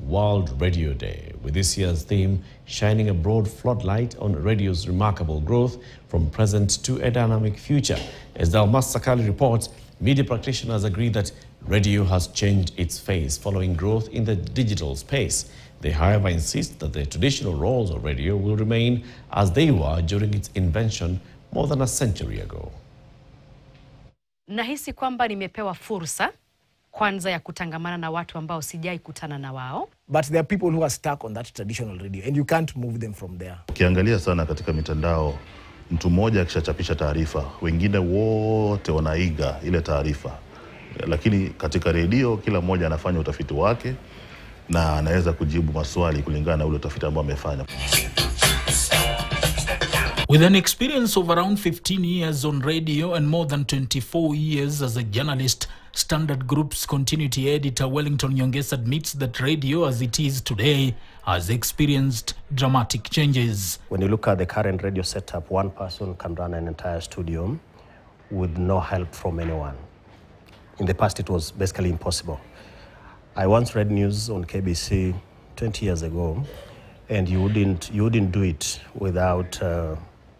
World Radio Day, with this year's theme shining a broad floodlight on radio's remarkable growth from present to a dynamic future. As Dalmas Sakali reports, media practitioners agree that radio has changed its face following growth in the digital space. They, however, insist that the traditional roles of radio will remain as they were during its invention more than a century ago. Nahisi kwamba nimepewa fursa kwanza ya kutangamana na watu ambao sijai kutana na wao. But there are people who are stuck on that traditional radio and you can't move them from there. Ukiangalia sana katika mitandao, mtu mmoja akishachapisha taarifa, wengine wote wanaiga ile taarifa. Lakini katika redio kila mmoja anafanya utafiti wake na anaweza kujibu maswali kulingana na ule utafiti ambao amefanya. With an experience of around 15 years on radio and more than 24 years as a journalist, Standard Group's continuity editor Wellington Nyongesa admits that radio as it is today has experienced dramatic changes. When you look at the current radio setup, one person can run an entire studio with no help from anyone. In the past, it was basically impossible. I once read news on KBC 20 years ago, and you wouldn't do it without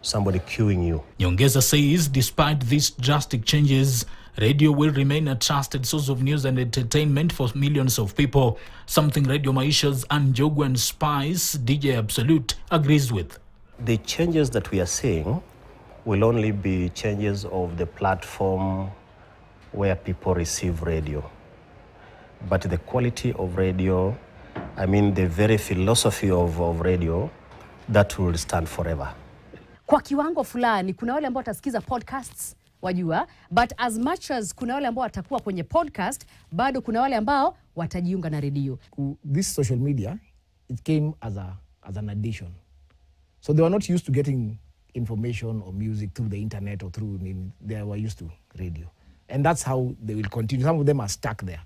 somebody cueing you. Nyongesa says despite these drastic changes, radio will remain a trusted source of news and entertainment for millions of people, something Radio Maisha's Njogu and Spice, DJ Absolute, agrees with. The changes that we are seeing will only be changes of the platform where people receive radio. But the quality of radio, I mean the very philosophy of radio, that will stand forever. Kwa kiwango fulani, kuna wale ambao watasikiza podcasts, wajua, but as much as kuna wale ambao watakuwa kwenye podcast, bado kuna wale ambao watajiunga na radio. This social media, it came as an addition. So they were not used to getting information or music through the internet or through, they were used to radio. And that's how they will continue. Some of them are stuck there.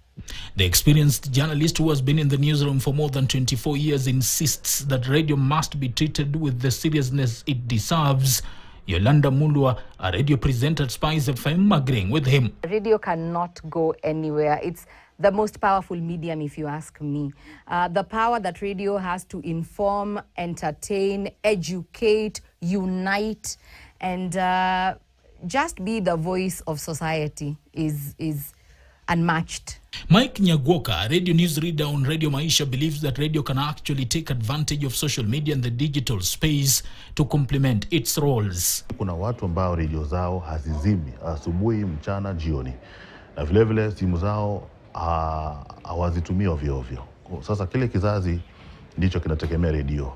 The experienced journalist who has been in the newsroom for more than 24 years insists that radio must be treated with the seriousness it deserves. Yolanda Mulwa, a radio presenter at Spice FM, agreeing with him. Radio cannot go anywhere. It's the most powerful medium, if you ask me. The power that radio has to inform, entertain, educate, unite, and just be the voice of society is unmatched. Mike Nyagwoka, a radio news reader on Radio Maisha, believes that radio can actually take advantage of social media and the digital space to complement its roles. Kuna watu ambao radio zao hazizimi asubuhi, mchana, jioni. Na vile vile simu zao hawazitumii ovyo ovyo. Sasa kile kizazi ndicho kinategemea radio.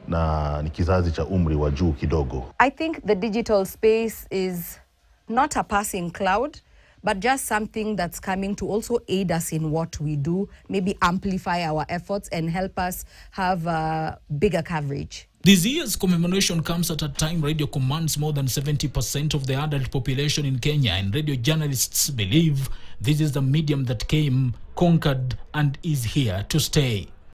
Na ni kizazi cha umri wa juu kidogo. I think the digital space is not a passing cloud, but just something that's coming to also aid us in what we do, maybe amplify our efforts and help us have bigger coverage. This year's commemoration comes at a time radio commands more than 70% of the adult population in Kenya, and radio journalists believe this is the medium that came, conquered, and is here to stay.